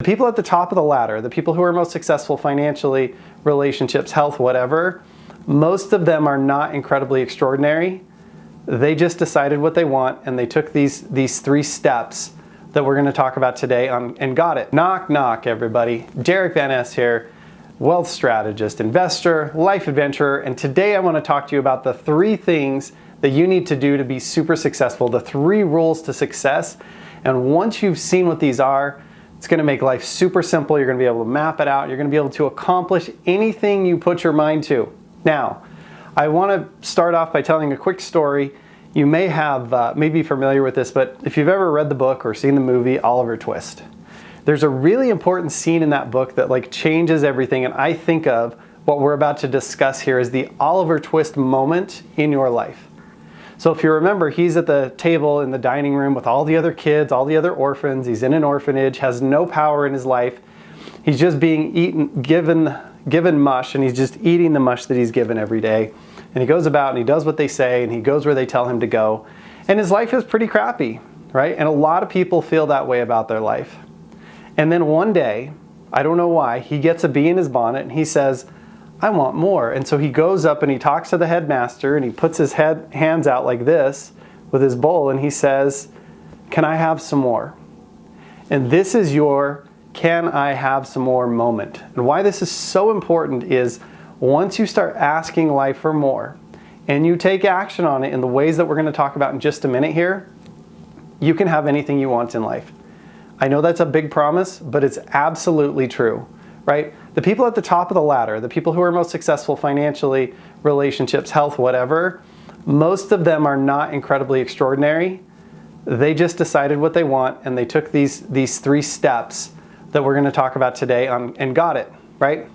The people at the top of the ladder, the people who are most successful financially, relationships, health, whatever, most of them are not incredibly extraordinary. They just decided what they want and they took these 3 steps that we're going to talk about today and got it. Knock, knock, everybody. Derick Van Ness here, wealth strategist, investor, life adventurer, and today I want to talk to you about the 3 things that you need to do to be super successful, the 3 rules to success. And once you've seen what these are, it's going to make life super simple. You're going to be able to map it out. You're going to be able to accomplish anything you put your mind to. Now, I want to start off by telling a quick story. You may be familiar with this, but if you've ever read the book or seen the movie Oliver Twist, there's a really important scene in that book that changes everything. And I think of what we're about to discuss here as the Oliver Twist moment in your life. So if you remember, he's at the table in the dining room with all the other kids, all the other orphans. He's in an orphanage, has no power in his life. He's just being given mush, and he's just eating the mush that he's given every day. And he goes about and he does what they say, and he goes where they tell him to go. And his life is pretty crappy, right? And a lot of people feel that way about their life. And then one day, I don't know why, he gets a bee in his bonnet and he says, I want more. And so he goes up and he talks to the headmaster and he puts his hands out like this with his bowl and he says, can I have some more? And this is your can I have some more moment. And why this is so important is once you start asking life for more and you take action on it in the ways that we're going to talk about in just a minute here, you can have anything you want in life. I know that's a big promise, but it's absolutely true, right? The people at the top of the ladder, the people who are most successful financially, relationships, health, whatever, most of them are not incredibly extraordinary. They just decided what they want and they took these 3 steps that we're going to talk about today and got it, right?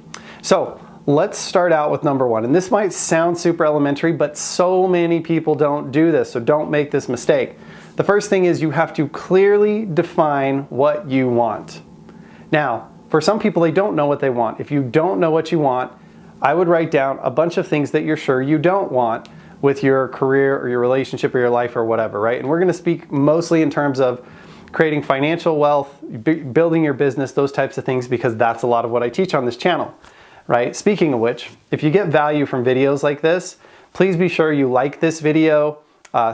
So let's start out with number 1. And this might sound super elementary, but so many people don't do this, so don't make this mistake. The first thing is you have to clearly define what you want. Now, for some people, they don't know what they want. If you don't know what you want, I would write down a bunch of things that you're sure you don't want with your career or your relationship or your life or whatever, right? And we're going to speak mostly in terms of creating financial wealth, building your business, those types of things, because that's a lot of what I teach on this channel, right? Speaking of which, if you get value from videos like this, please be sure you like this video,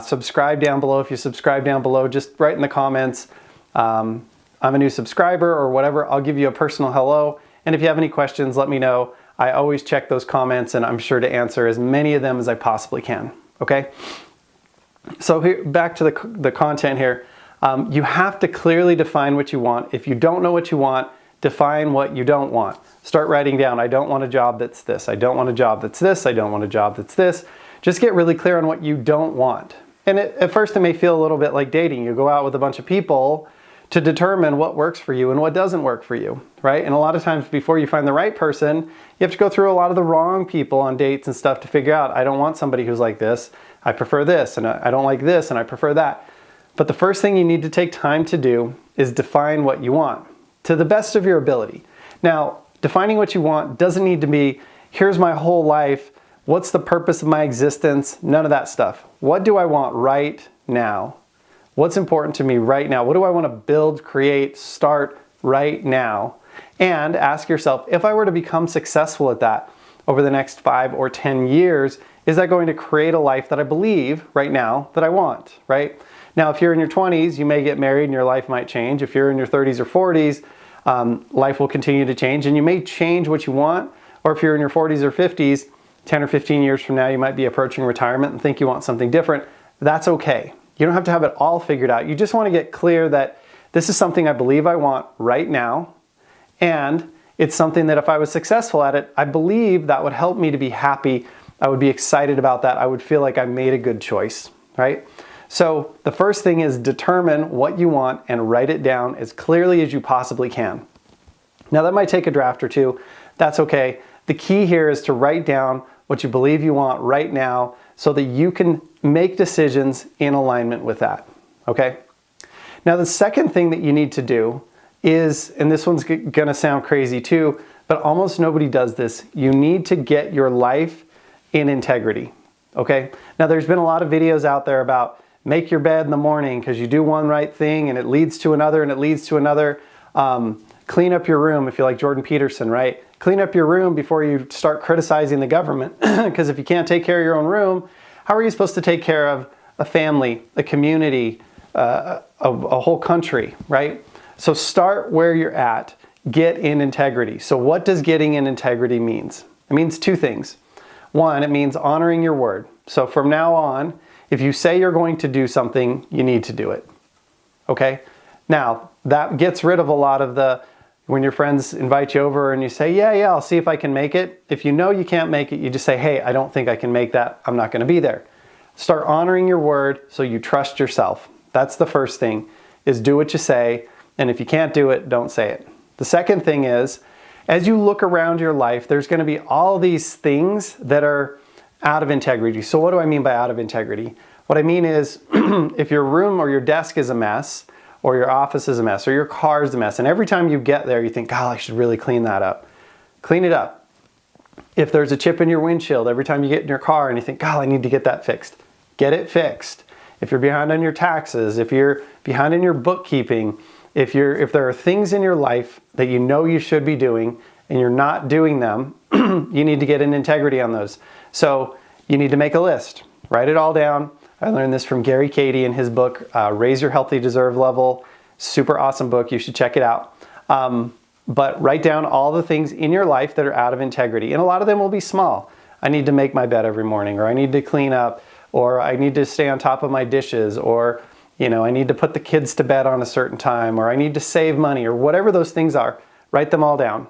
subscribe down below. If you subscribe down below, just write in the comments, I'm a new subscriber or whatever. I'll give you a personal hello. And if you have any questions, let me know. I always check those comments and I'm sure to answer as many of them as I possibly can. Okay? So here, back to the content here. You have to clearly define what you want. If you don't know what you want, define what you don't want. Start writing down, I don't want a job that's this. I don't want a job that's this. I don't want a job that's this. Just get really clear on what you don't want. And at first it may feel a little bit like dating. You go out with a bunch of people to determine what works for you and what doesn't work for you, right? And a lot of times before you find the right person, you have to go through a lot of the wrong people on dates and stuff to figure out, I don't want somebody who's like this, I prefer this, and I don't like this, and I prefer that. But the first thing you need to take time to do is define what you want to the best of your ability. Now, defining what you want doesn't need to be, here's my whole life, what's the purpose of my existence, none of that stuff. What do I want right now? What's important to me right now? What do I want to build, create, start right now? And ask yourself, if I were to become successful at that over the next 5 or 10 years, is that going to create a life that I believe right now that I want, right? Now, if you're in your 20s, you may get married and your life might change. If you're in your 30s or 40s, life will continue to change and you may change what you want. Or if you're in your 40s or 50s, 10 or 15 years from now, you might be approaching retirement and think you want something different. That's okay. You don't have to have it all figured out. You just want to get clear that this is something I believe I want right now. And it's something that if I was successful at it, I believe that would help me to be happy. I would be excited about that. I would feel like I made a good choice, right? So the first thing is determine what you want and write it down as clearly as you possibly can. Now that might take a draft or 2. That's okay. The key here is to write down what you believe you want right now so that you can make decisions in alignment with that, okay? Now the second thing that you need to do is, and this one's gonna sound crazy too, but almost nobody does this, you need to get your life in integrity, okay? Now there's been a lot of videos out there about make your bed in the morning because you do one right thing and it leads to another and it leads to another. clean up your room if you like Jordan Peterson, right? Clean up your room before you start criticizing the government. Because if you can't take care of your own room, how are you supposed to take care of a family, a community, a whole country, right? So start where you're at. Get in integrity. So what does getting in integrity means? It means two things. One, it means honoring your word. So from now on, if you say you're going to do something, you need to do it. Okay? Now, that gets rid of a lot of the, when your friends invite you over and you say, yeah, I'll see if I can make it. If you know you can't make it, you just say, hey, I don't think I can make that. I'm not going to be there. Start honoring your word so you trust yourself. That's the first thing, is do what you say. And if you can't do it, don't say it. The second thing is, as you look around your life, there's going to be all these things that are out of integrity. So what do I mean by out of integrity? What I mean is, if your room or your desk is a mess, or your office is a mess, or your car is a mess, and every time you get there, you think, God, I should really clean that up. Clean it up. If there's a chip in your windshield, every time you get in your car and you think, God, I need to get that fixed, get it fixed. If you're behind on your taxes, if you're behind in your bookkeeping, if there are things in your life that you know you should be doing and you're not doing them, you need to get in integrity on those. So you need to make a list, write it all down. I learned this from Gary Cady in his book, Raise Your Healthy Deserve Level. Super awesome book. You should check it out. But write down all the things in your life that are out of integrity. And a lot of them will be small. I need to make my bed every morning, or I need to clean up, or I need to stay on top of my dishes, or I need to put the kids to bed on a certain time, or I need to save money, or whatever those things are. Write them all down.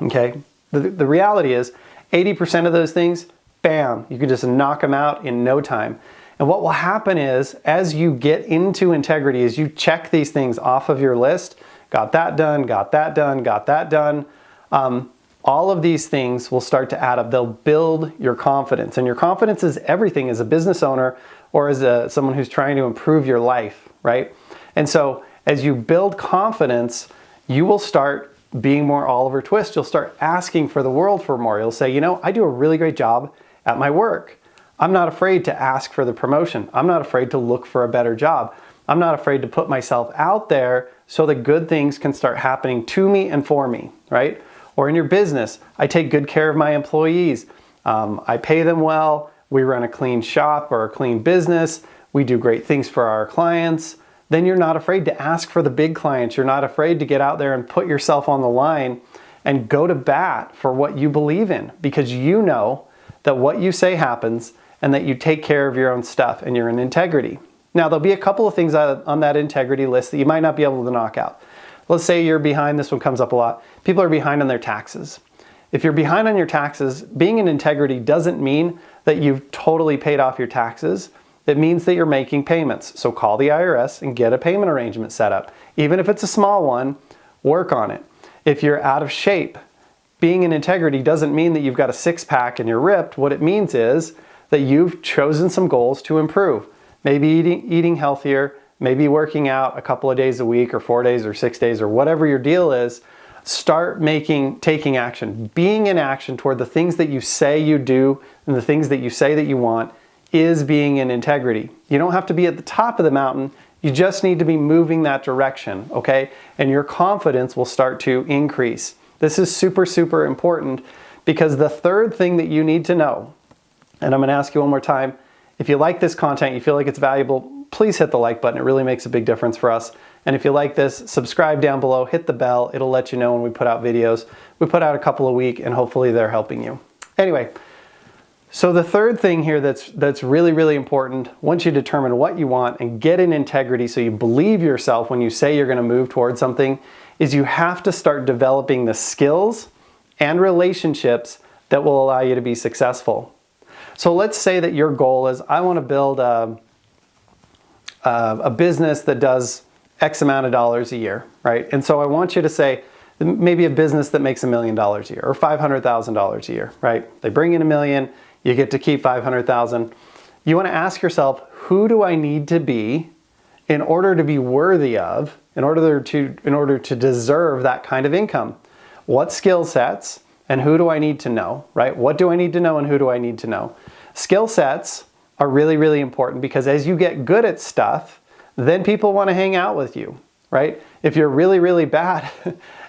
Okay? The reality is 80% of those things, bam, you can just knock them out in no time. And what will happen is, as you get into integrity, as you check these things off of your list, got that done, got that done, got that done, all of these things will start to add up. They'll build your confidence. And your confidence is everything as a business owner or as someone who's trying to improve your life, right? And so as you build confidence, you will start being more Oliver Twist. You'll start asking for the world for more. You'll say, I do a really great job at my work. I'm not afraid to ask for the promotion. I'm not afraid to look for a better job. I'm not afraid to put myself out there so that good things can start happening to me and for me, right? Or in your business, I take good care of my employees. I pay them well. We run a clean shop or a clean business. We do great things for our clients. Then you're not afraid to ask for the big clients. You're not afraid to get out there and put yourself on the line and go to bat for what you believe in, because you know that what you say happens and that you take care of your own stuff and you're in integrity. Now, there'll be a couple of things on that integrity list that you might not be able to knock out. Let's say you're behind, this one comes up a lot. People are behind on their taxes. If you're behind on your taxes, being in integrity doesn't mean that you've totally paid off your taxes. It means that you're making payments. So call the IRS and get a payment arrangement set up. Even if it's a small one, work on it. If you're out of shape, being in integrity doesn't mean that you've got a six-pack and you're ripped. What it means is that you've chosen some goals to improve. Maybe eating healthier, maybe working out a couple of days a week or 4 days or 6 days or whatever your deal is. Start taking action. Being in action toward the things that you say you do and the things that you say that you want is being in integrity. You don't have to be at the top of the mountain. You just need to be moving that direction, okay? And your confidence will start to increase. This is super, super important, because the third thing that you need to know, and I'm going to ask you one more time, if you like this content, you feel like it's valuable, please hit the like button. It really makes a big difference for us. And if you like this, subscribe down below, hit the bell. It'll let you know when we put out videos. We put out a couple a week, and hopefully they're helping you. Anyway, so the third thing here that's really, really important, once you determine what you want and get in integrity so you believe yourself when you say you're going to move towards something, is you have to start developing the skills and relationships that will allow you to be successful. So let's say that your goal is, I want to build a business that does X amount of dollars a year, right? And so I want you to say, maybe a business that makes $1 million a year or $500,000 a year, right? They bring in $1 million, you get to keep $500,000. You want to ask yourself, who do I need to be in order to be worthy of, in order to deserve that kind of income? What skill sets and who do I need to know, right? What do I need to know and who do I need to know? Skill sets are really, really important, because as you get good at stuff, then people want to hang out with you, right? If you're really, really bad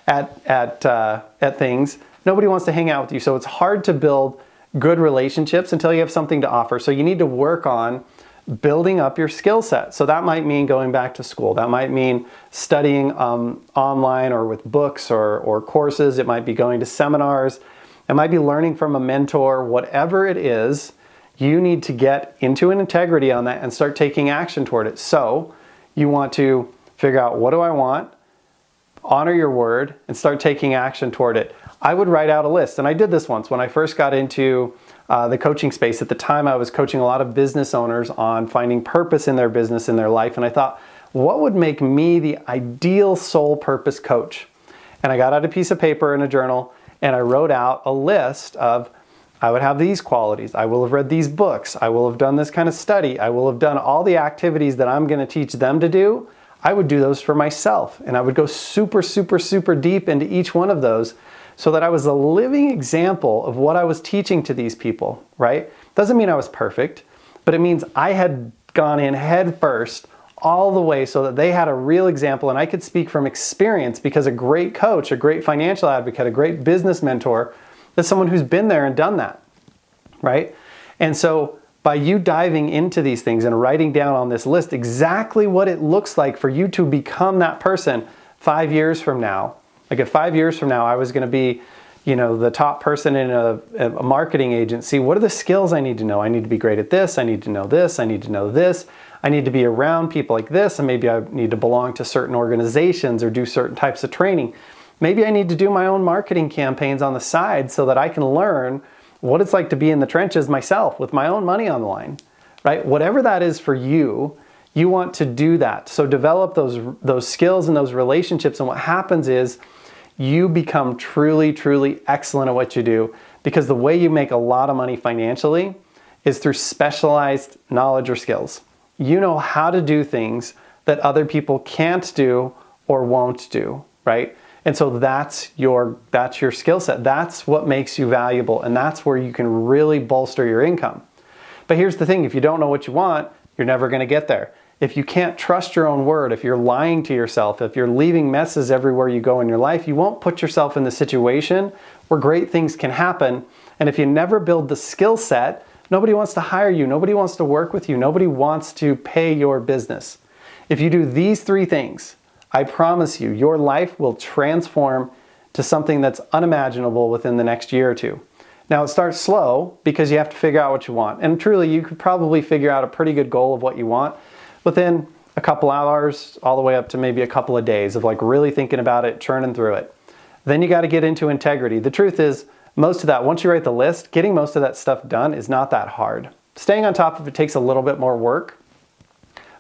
at things, nobody wants to hang out with you. So it's hard to build good relationships until you have something to offer. So you need to work on building up your skill set. So that might mean going back to school. That might mean studying online or with books or courses. It might be going to seminars. It might be learning from a mentor. Whatever it is, you need to get into an integrity on that and start taking action toward it. So you want to figure out, what do I want? Honor your word and start taking action toward it. I would write out a list, and I did this once when I first got into the coaching space. At the time, I was coaching a lot of business owners on finding purpose in their business, in their life, and I thought, what would make me the ideal soul purpose coach? And I got out a piece of paper and a journal, and I wrote out a list of, I would have these qualities, I will have read these books, I will have done this kind of study, I will have done all the activities that I'm going to teach them to do. I would do those for myself, and I would go super, super, super deep into each one of those so that I was a living example of what I was teaching to these people, right? Doesn't mean I was perfect, but it means I had gone in head first all the way so that they had a real example, and I could speak from experience because a great coach, a great financial advocate, a great business mentor is someone who's been there and done that, right? And so by you diving into these things and writing down on this list exactly what it looks like for you to become that person 5 years from now. Like if 5 years from now I was going to be, the top person in a marketing agency, what are the skills I need to know? I need to be great at this. I need to know this. I need to know this. I need to be around people like this. And maybe I need to belong to certain organizations or do certain types of training. Maybe I need to do my own marketing campaigns on the side so that I can learn what it's like to be in the trenches myself with my own money on the line, right? Whatever that is for you, you want to do that. So develop those skills and those relationships. And what happens is you become truly, truly excellent at what you do, because the way you make a lot of money financially is through specialized knowledge or skills. You know how to do things that other people can't do or won't do, right? And so that's your skill set. That's what makes you valuable, and that's where you can really bolster your income. But here's the thing, if you don't know what you want, you're never going to get there. If you can't trust your own word, if you're lying to yourself, if you're leaving messes everywhere you go in your life, you won't put yourself in the situation where great things can happen. And if you never build the skill set, nobody wants to hire you, nobody wants to work with you, nobody wants to pay your business. If you do these 3 things, I promise you, your life will transform to something that's unimaginable within the next year or 2. Now it starts slow because you have to figure out what you want. And truly, you could probably figure out a pretty good goal of what you want within a couple hours, all the way up to maybe a couple of days of like really thinking about it, churning through it. Then you got to get into integrity. The truth is, most of that, once you write the list, getting most of that stuff done is not that hard. Staying on top of it takes a little bit more work,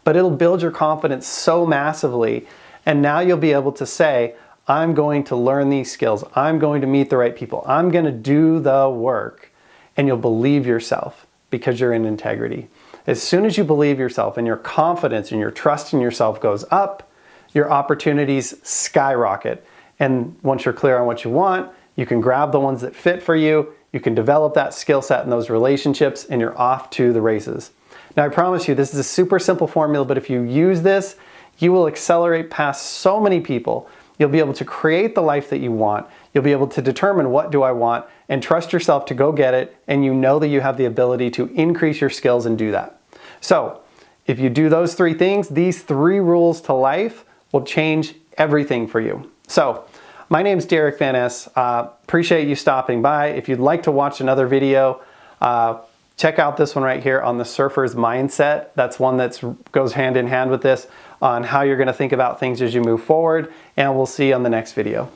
but it'll build your confidence so massively. And now you'll be able to say, I'm going to learn these skills. I'm going to meet the right people. I'm going to do the work. And you'll believe yourself because you're in integrity. As soon as you believe yourself and your confidence and your trust in yourself goes up, your opportunities skyrocket. And once you're clear on what you want, you can grab the ones that fit for you. You can develop that skill set and those relationships, and you're off to the races. Now, I promise you, this is a super simple formula, but if you use this, you will accelerate past so many people. You'll be able to create the life that you want. You'll be able to determine what do I want and trust yourself to go get it. And you know that you have the ability to increase your skills and do that. So if you do those 3 things, these 3 rules to life will change everything for you. So my name's Derick Van Ness. Appreciate you stopping by. If you'd like to watch another video, check out this one right here on the surfer's mindset. That's one that goes hand in hand with this on how you're going to think about things as you move forward. And we'll see you on the next video.